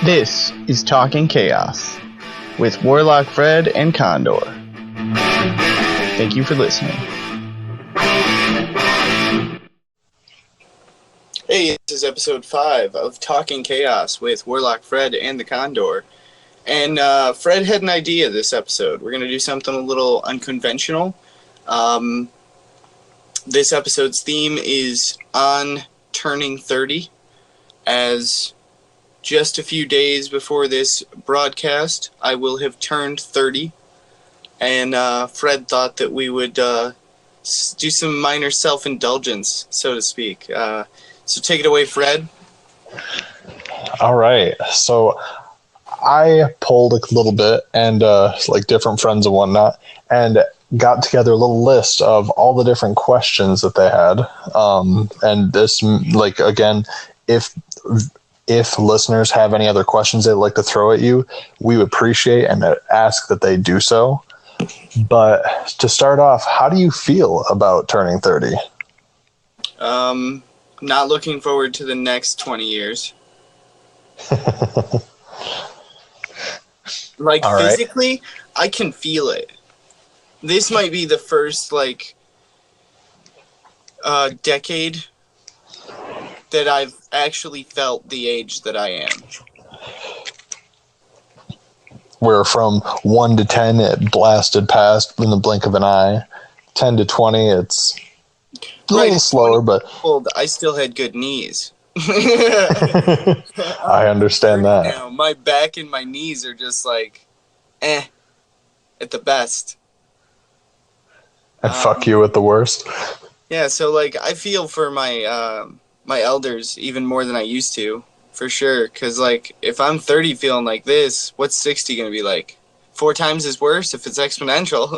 This is Talking Chaos with Warlock Fred and Condor. Thank you for listening. Hey, this is episode 5 of Talking Chaos with Warlock Fred and the Condor. And Fred had an idea this episode. We're going to do something a little unconventional. This episode's theme is on turning 30, as just a few days before this broadcast, I will have turned 30. And Fred thought that we would do some minor self-indulgence, so to speak. So take it away, Fred. All right. So I pulled a little bit and like different friends and whatnot, and got together a little list of all the different questions that they had. And this, like, again, if listeners have any other questions they'd like to throw at you, we would appreciate and ask that they do so. But to start off, how do you feel about turning 30? Not looking forward to the next 20 years. Like, all physically, right. I can feel it. This might be the first, like, decade that I've actually felt the age that I am. Where from 1 to 10, it blasted past in the blink of an eye. 10 to 20, it's a little slower, but I still had good knees. I understand that. Now, my back and my knees are just like, at the best. And fuck you at the worst. Yeah, so like I feel for my my elders even more than I used to, for sure. Because like if I'm 30 feeling like this, what's 60 gonna be like? 4 times as worse if it's exponential.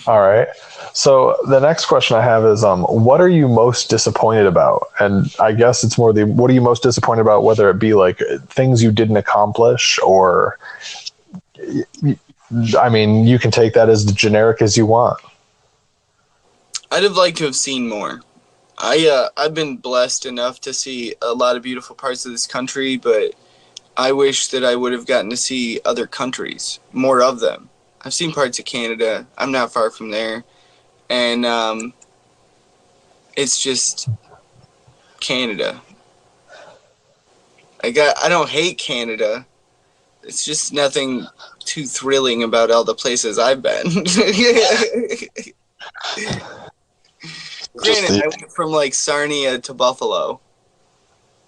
All right. So the next question I have is, what are you most disappointed about? And I guess it's more what are you most disappointed about, whether it be like things you didn't accomplish, or, I mean, you can take that as generic as you want. I'd have liked to have seen more. I've been blessed enough to see a lot of beautiful parts of this country, but I wish that I would have gotten to see other countries, more of them. I've seen parts of Canada. I'm not far from there. And it's just Canada. I don't hate Canada. It's just nothing too thrilling about all the places I've been. Granted, I went from like Sarnia to Buffalo.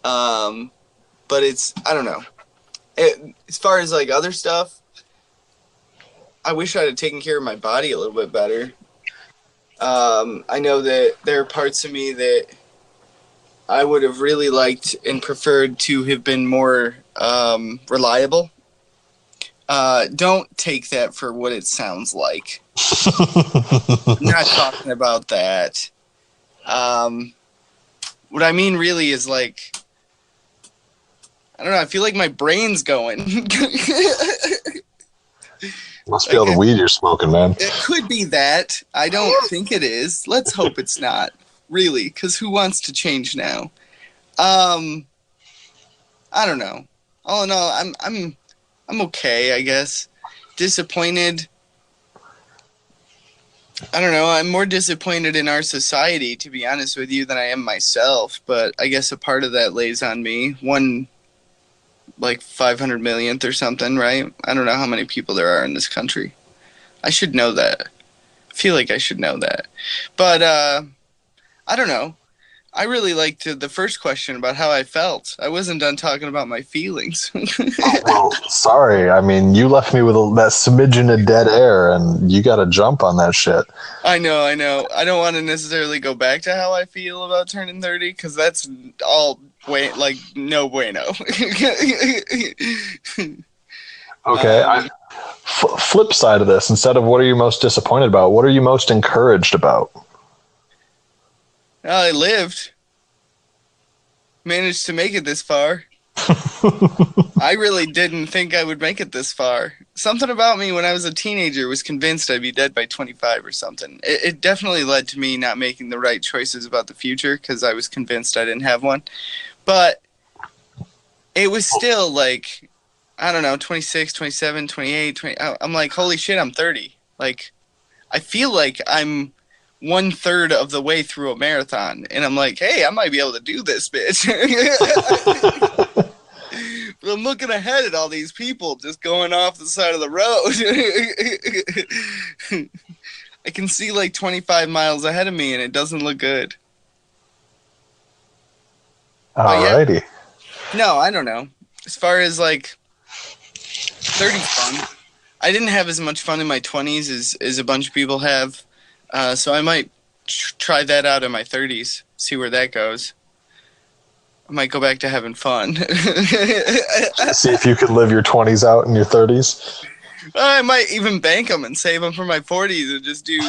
But it's, I don't know. As far as like other stuff, I wish I'd have taken care of my body a little bit better. I know that there are parts of me that I would have really liked and preferred to have been more reliable. Don't take that for what it sounds like. I'm not talking about that. What I mean really is like, I don't know, I feel like my brain's going. Must be all the weed you're smoking, man. It could be that. I don't think it is. Let's hope it's not, really, because who wants to change now? I don't know. All in all, I'm okay, I guess. Disappointed. I don't know. I'm more disappointed in our society, to be honest with you, than I am myself. But I guess a part of that lays on me. One, like 500 millionth or something, right? I don't know how many people there are in this country. I should know that. I feel like I should know that. But I don't know. I really liked the first question about how I felt. I wasn't done talking about my feelings. Well, sorry. I mean, you left me with that smidgen of dead air, and you got to jump on that shit. I know. I don't want to necessarily go back to how I feel about turning 30, because that's all no bueno. Okay. Flip side of this, instead of what are you most disappointed about, what are you most encouraged about? Well, I lived. Managed to make it this far. I really didn't think I would make it this far. Something about me when I was a teenager was convinced I'd be dead by 25 or something. It definitely led to me not making the right choices about the future because I was convinced I didn't have one. But it was still like, I don't know, 26, 27, 28, 20. I'm like, holy shit, I'm 30. Like, I feel like I'm 1/3 of the way through a marathon. And I'm like, hey, I might be able to do this, bitch. But I'm looking ahead at all these people just going off the side of the road. I can see like 25 miles ahead of me and it doesn't look good. But yeah, Alrighty. no, I don't know. As far as like 30's fun. I didn't have as much fun in my 20s as a bunch of people have. So I might try that out in my 30s, see where that goes. I might go back to having fun. See if you could live your 20s out in your 30s. I might even bank them and save them for my 40s and just do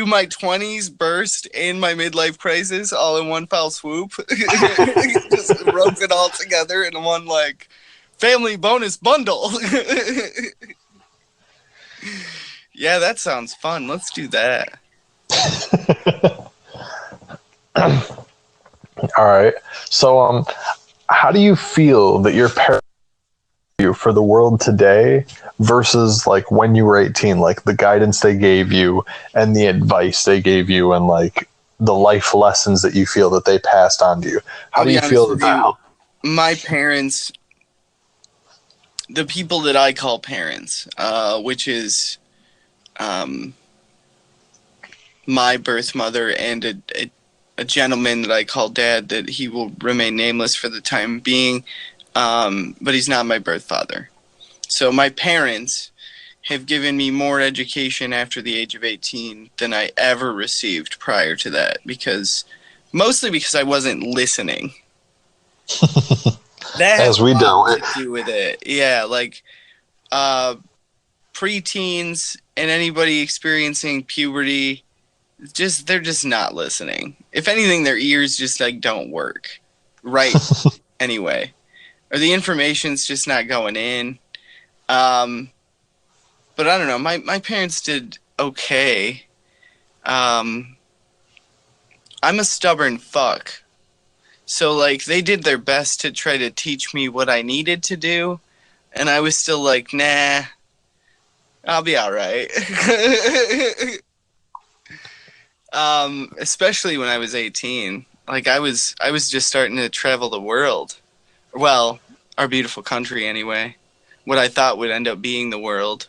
my 20s burst and my midlife crisis all in one foul swoop. Just rope it all together in one like family bonus bundle. Yeah, that sounds fun. Let's do that. All right. So, how do you feel that your parents you for the world today versus like when you were 18, like the guidance they gave you and the advice they gave you and like the life lessons that you feel that they passed on to you? How do you feel that helped? My parents, the people that I call parents, which is my birth mother and a gentleman that I call dad, that he will remain nameless for the time being, but he's not my birth father. So my parents have given me more education after the age of 18 than I ever received prior to that, mostly because I wasn't listening. That As has we a lot do. to do with it. Yeah, like preteens and anybody experiencing puberty, they're just not listening. If anything, their ears just like don't work right anyway, or the information's just not going in. But I don't know. My parents did okay. I'm a stubborn fuck. So like they did their best to try to teach me what I needed to do, and I was still like, nah, I'll be all right. Especially when I was 18. Like I was just starting to travel the world. Well, our beautiful country anyway. What I thought would end up being the world.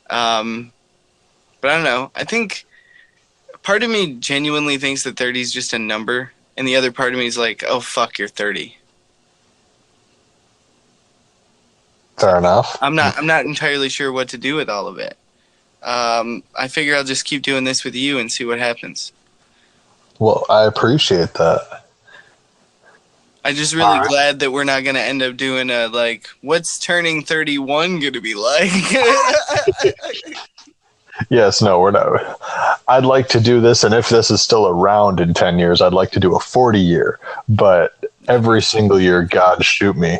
But I don't know. I think part of me genuinely thinks that 30 is just a number, and the other part of me is like, oh fuck, you're 30. Fair enough. I'm not entirely sure what to do with all of it. I figure I'll just keep doing this with you and see what happens. Well, I appreciate that. I'm just really glad that we're not going to end up doing a, like, what's turning 31 going to be like? Yes, no, we're not. I'd like to do this, and if this is still around in 10 years, I'd like to do a 40-year. But every single year, God shoot me.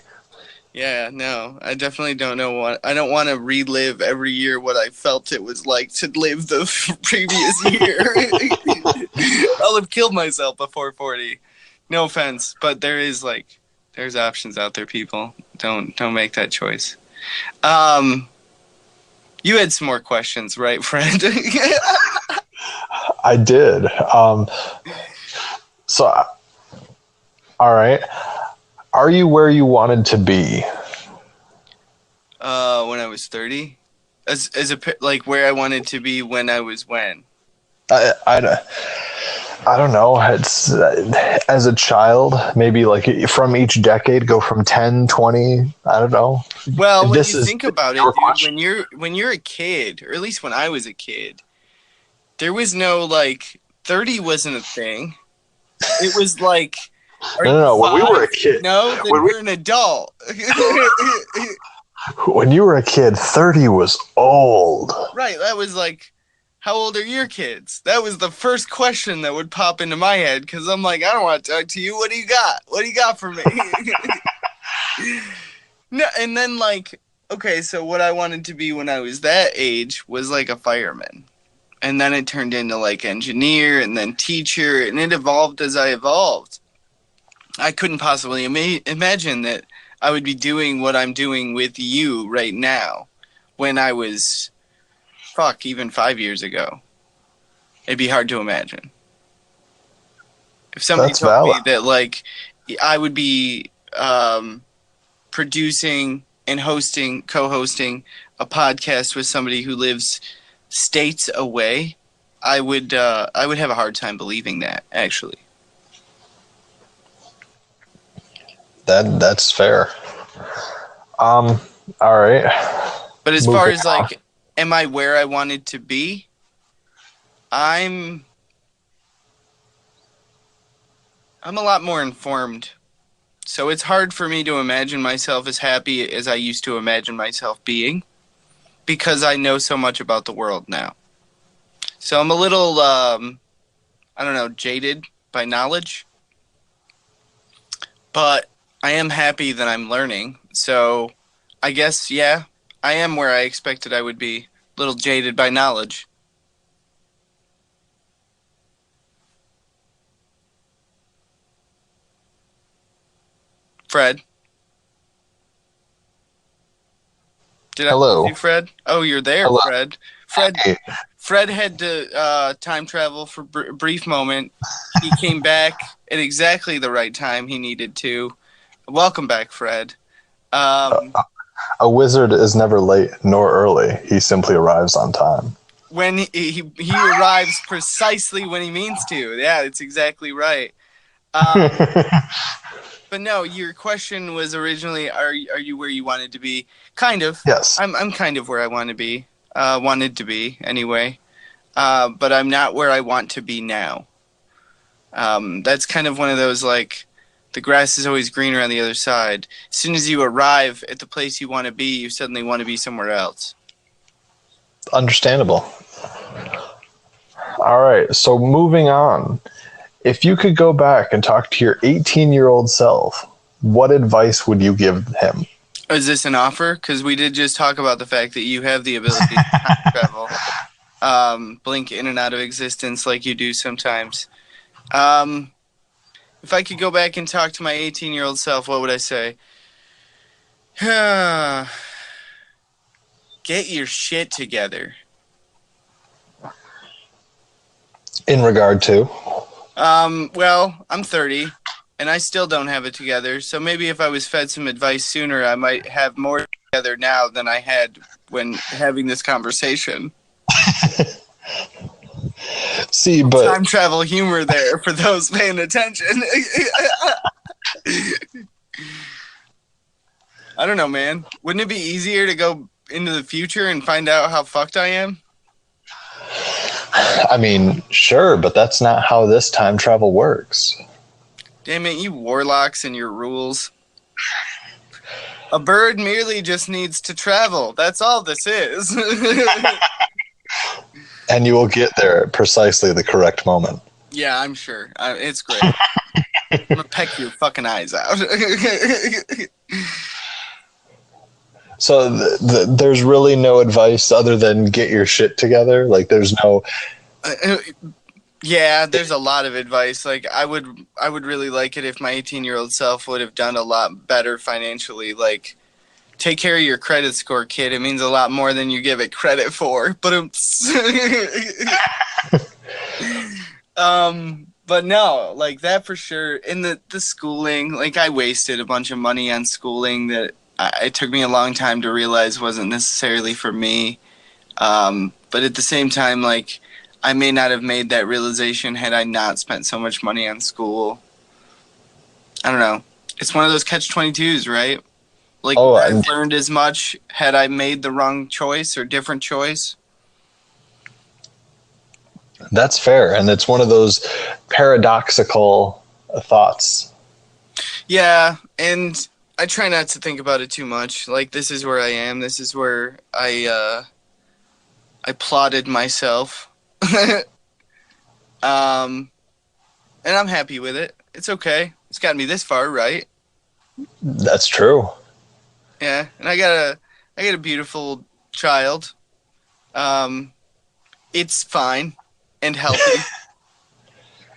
Yeah, no, I definitely don't want to relive every year what I felt it was like to live the previous year. I'll have killed myself before 40. No offense, but there's options out there, people. Don't make that choice. You had some more questions, right, Fred? I did. So, all right. Are you where you wanted to be? When I was 30, like where I wanted to be when I was when. I don't know. It's as a child, maybe like from each decade, go from 10, 20. I don't know. Well, when you think about it, dude, when you're a kid, or at least when I was a kid, there was no like 30 wasn't a thing. It was like, no. When we were a kid, no, then you're an adult. When you were a kid, 30 was old. Right. That was like, how old are your kids? That was the first question that would pop into my head because I'm like, I don't want to talk to you. What do you got? What do you got for me? No, and then like, okay, so what I wanted to be when I was that age was like a fireman. And then it turned into like engineer and then teacher, and it evolved as I evolved. I couldn't possibly imagine that I would be doing what I'm doing with you right now when I was, fuck, even 5 years ago. It'd be hard to imagine. If somebody That's told valid. me that, like, I would be producing and hosting, co hosting a podcast with somebody who lives states away, I would have a hard time believing that, actually. That's fair. All right. But as far Moving as on. like, am I where I wanted to be? I'm I'm a lot more informed. So it's hard for me to imagine myself as happy as I used to imagine myself being because I know so much about the world now. So I'm a little I don't know, jaded by knowledge, but I am happy that I'm learning. So I guess yeah, I am where I expected I would be. A little jaded by knowledge. Fred, did I lose Hello. you, Fred? Oh, you're there, Hello. Fred. Fred Hey, Fred had to time travel for a brief moment. He came back at exactly the right time he needed to. Welcome back, Fred. Um, a wizard is never late nor early. He simply arrives on time. when he arrives precisely when he means to. Yeah, it's exactly right. Um, but no, your question was originally, are you where you wanted to be? Kind of. Yes. I'm kind of where I want to be. Wanted to be anyway. But I'm not where I want to be now. That's kind of one of those like the grass is always greener on the other side. As soon as you arrive at the place you want to be, you suddenly want to be somewhere else. Understandable. All right. So moving on. If you could go back and talk to your 18-year-old self, what advice would you give him? Is this an offer? Because we did just talk about the fact that you have the ability to time travel, blink in and out of existence like you do sometimes. Um, if I could go back and talk to my 18-year-old self, what would I say? Get your shit together. In regard to? Well, I'm 30 and I still don't have it together. So maybe if I was fed some advice sooner, I might have more together now than I had when having this conversation. See, but Time travel humor there for those paying attention. I don't know, man. Wouldn't it be easier to go into the future and find out how fucked I am? I mean, sure, but that's not how this time travel works. Damn it, you warlocks and your rules. A bird merely just needs to travel. That's all this is. And you will get there at precisely the correct moment. Yeah, I'm sure. It's great. I'm gonna peck your fucking eyes out. So there's really no advice other than get your shit together. Like there's no. Yeah, there's a lot of advice. Like I would really like it if my 18-year-old self would have done a lot better financially. Like take care of your credit score, kid. It means a lot more than you give it credit for. But but no, like that for sure. In the schooling, like I wasted a bunch of money on schooling that it took me a long time to realize wasn't necessarily for me. But at the same time, like I may not have made that realization had I not spent so much money on school. I don't know. It's one of those catch-22s, right? Like Oh, would I and have learned as much had I made the wrong choice or different choice? that's fair. And it's one of those paradoxical thoughts. Yeah, and I try not to think about it too much. Like this is where I am. This is where I plotted myself. And I'm happy with it. It's okay. It's gotten me this far, right? That's true. Yeah, and I got a beautiful child. Um, it's fine and healthy.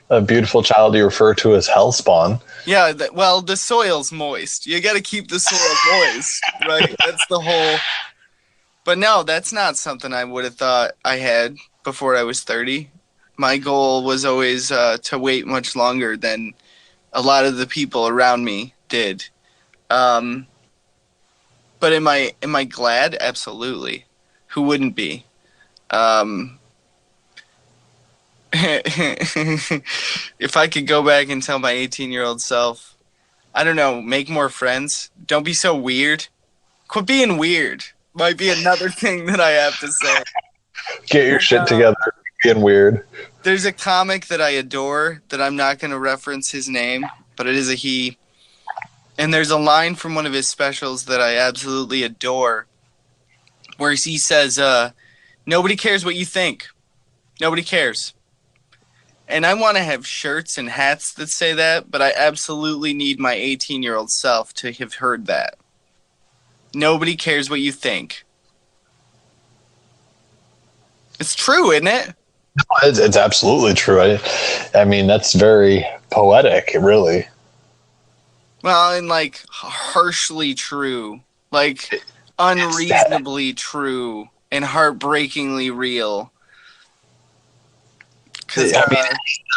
A beautiful child you refer to as hellspawn. Yeah, well, the soil's moist. You got to keep the soil moist, right? That's the whole. But no, that's not something I would have thought I had before I was 30. My goal was always to wait much longer than a lot of the people around me did. Um, but am I glad? Absolutely. Who wouldn't be? Um, if I could go back and tell my 18-year-old self, I don't know, make more friends. Don't be so weird. Quit being weird. Might be another thing that I have to say. Get your shit together. Being weird. There's a comic that I adore that I'm not going to reference his name, but it is a he. And there's a line from one of his specials that I absolutely adore where he says, nobody cares what you think. Nobody cares. And I want to have shirts and hats that say that, but I absolutely need my 18-year-old self to have heard that. Nobody cares what you think. It's true, isn't it? It's absolutely true. I mean, that's very poetic, really. Well, and like harshly true. Like unreasonably true and heartbreakingly real. Because I mean,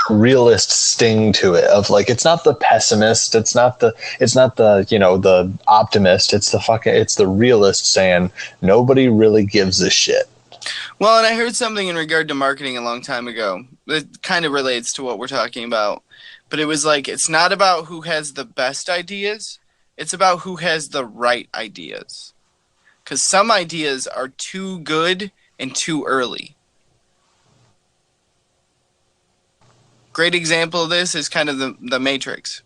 realist sting to it of like, it's not the pessimist, it's not the the optimist, it's the realist saying nobody really gives a shit. well, and I heard something in regard to marketing a long time ago that kind of relates to what we're talking about. But it was like, it's not about who has the best ideas, it's about who has the right ideas. Because some ideas are too good and too early. Great example of this is kind of the Matrix.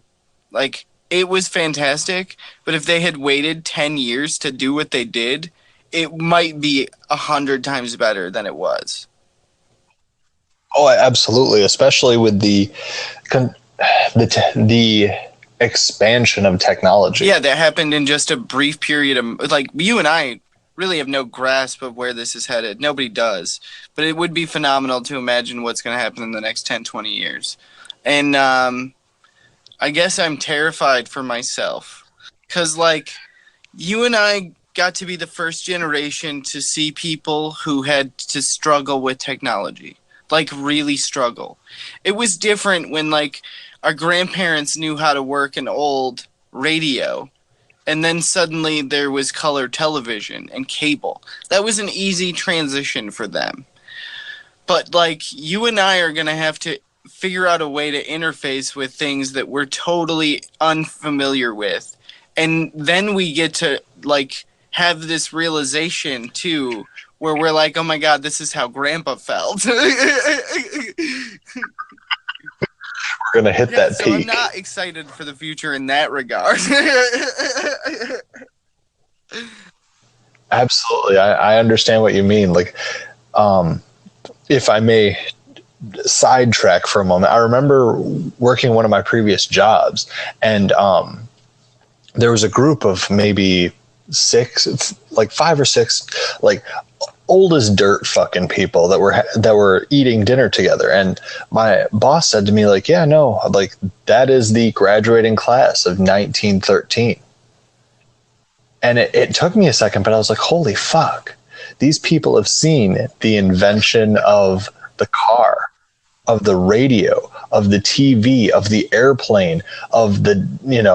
Like, it was fantastic, but if they had waited 10 years to do what they did, it might be 100 times better than it was. Oh, absolutely, especially with the expansion of technology. Yeah, that happened in just a brief period of, like, you and I really have no grasp of where this is headed. Nobody does. But it would be phenomenal to imagine what's going to happen in the next 10, 20 years. And I guess I'm terrified for myself. Because, like, you and I got to be the first generation to see people who had to struggle with technology. Like, really struggle. It was different when, like, our grandparents knew how to work an old radio. And then suddenly there was color television and cable. That was an easy transition for them. But, like, you and I are going to have to figure out a way to interface with things that we're totally unfamiliar with. And then we get to, like, have this realization, too, where we're like, oh, my God, this is how Grandpa felt. We're going to hit that so peak. I'm not excited for the future in that regard. Absolutely. I understand what you mean. Like, if I may sidetrack for a moment, I remember working one of my previous jobs, and there was a group of maybe five or six, like old as dirt fucking people that were eating dinner together. And my boss said to me, like, yeah, no, like, that is the graduating class of 1913. And it took me a second, but I was like, holy fuck, these people have seen the invention of the car, of the radio, of the TV, of the airplane, of the,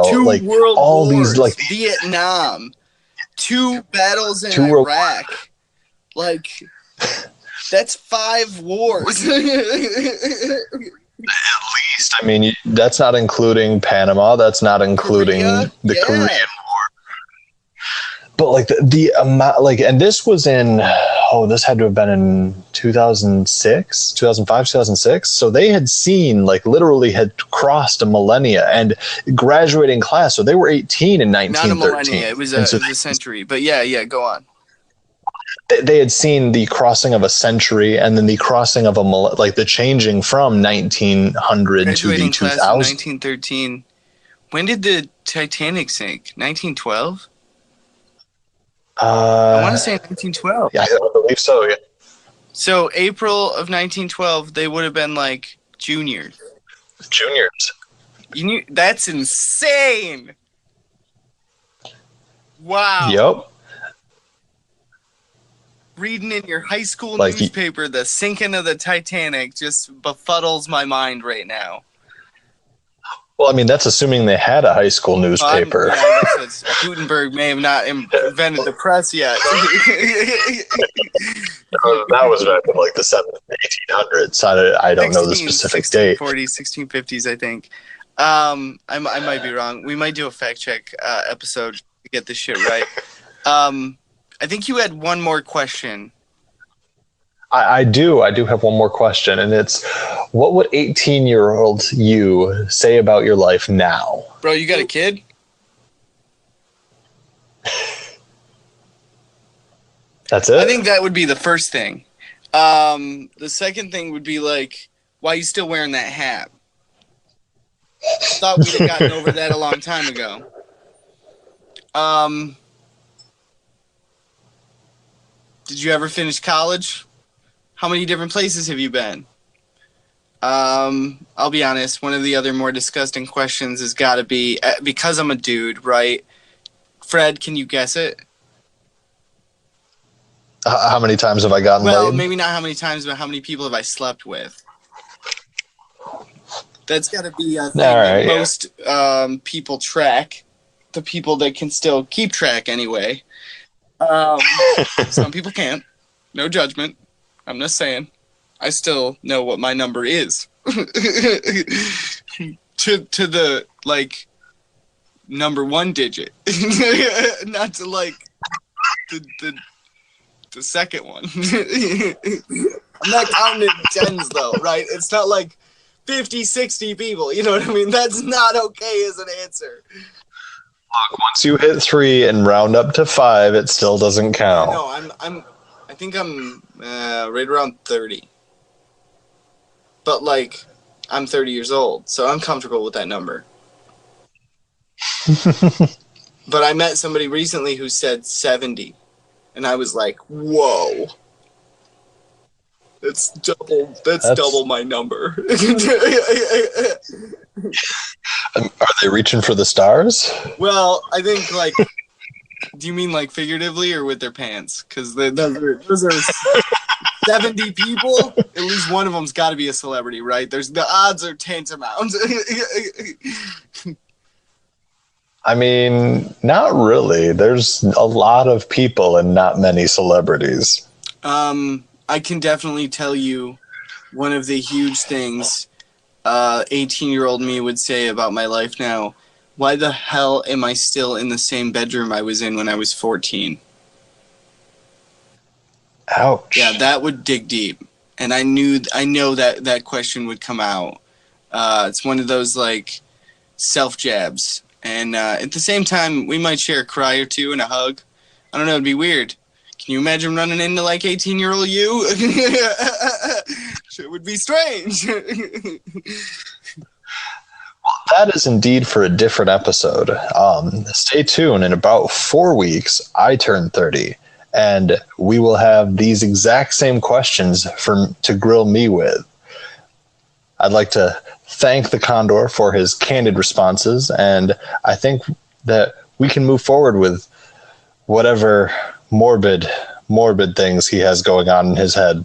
Two like world all wars, these, like Vietnam, 2 battles in World Iraq. Like, that's 5 wars. At least, I mean, that's not including Panama. That's not including the Korean War. But like the amount, like, and this was this had to have been in 2006, 2005, 2006. So they had seen, like, literally had crossed a millennia and graduating class. So they were 18 in 1913. Not a millennia. It was a century. But yeah, go on. They had seen the crossing of a century, and then the crossing of the changing from 1900 to the 2000. 1913 When did the Titanic sink? 1912? I want to say 1912. Yeah, I believe so. Yeah. So April of 1912, they would have been like juniors. Juniors. You knew that's insane. Wow. Yep. Reading in your high school Like newspaper the sinking of the Titanic just befuddles my mind right now. Well, I mean, that's assuming they had a high school newspaper. I guess Gutenberg may have not invented the press yet. That was back in like the 1800s. I don't know the specific date. 1640s, 1650s, I think. I might be wrong. We might do a fact check episode to get this shit right. I think you had one more question. I do have one more question, and it's, what would 18-year-old you say about your life now? Bro, you got a kid? That's it? I think that would be the first thing. The second thing would be like, why are you still wearing that hat? Thought we'd have gotten over that a long time ago. Did you ever finish college? How many different places have you been? I'll be honest, one of the other more disgusting questions has got to be, because I'm a dude, right? Fred, can you guess it? How many times have I gotten laid? Well, maybe not how many times, but how many people have I slept with? That's got to be a thing that most people track. The people that can still keep track anyway. Some people can't. No judgment. I'm just saying. I still know what my number is. to the, like, number one digit. Not to, like, the second one. I'm not counting it tens, though, right? It's not like 50, 60 people. You know what I mean? That's not okay as an answer. Look, once you hit 3 and round up to 5, it still doesn't count. No, I think I'm right around 30. But, like, I'm 30 years old, so I'm comfortable with that number. But I met somebody recently who said 70. And I was like, whoa. That's double my number. Are they reaching for the stars? Well, I think, like, do you mean, like, figuratively or with their pants? Because those are 70 people. At least one of them's got to be a celebrity, right? The odds are tantamount. I mean, not really. There's a lot of people and not many celebrities. I can definitely tell you one of the huge things 18-year-old me would say about my life now. Why the hell am I still in the same bedroom I was in when I was 14? Ouch. Yeah, that would dig deep. And I know that question would come out. It's one of those, like, self-jabs. And at the same time, we might share a cry or two and a hug. I don't know, it'd be weird. Can you imagine running into, like, 18-year-old you? It would be strange. Well, that is indeed for a different episode. Stay tuned. In about 4 weeks, I turn 30. And we will have these exact same questions to grill me with. I'd like to thank the Condor for his candid responses, and I think that we can move forward with whatever morbid things he has going on in his head.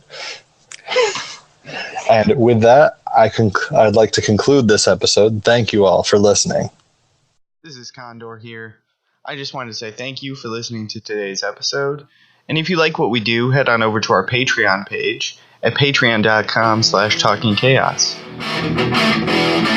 And with that, I'd like to conclude this episode. Thank you all for listening. This is Condor here. I just wanted to say thank you for listening to today's episode. And if you like what we do, head on over to our Patreon page at patreon.com/talkingchaos.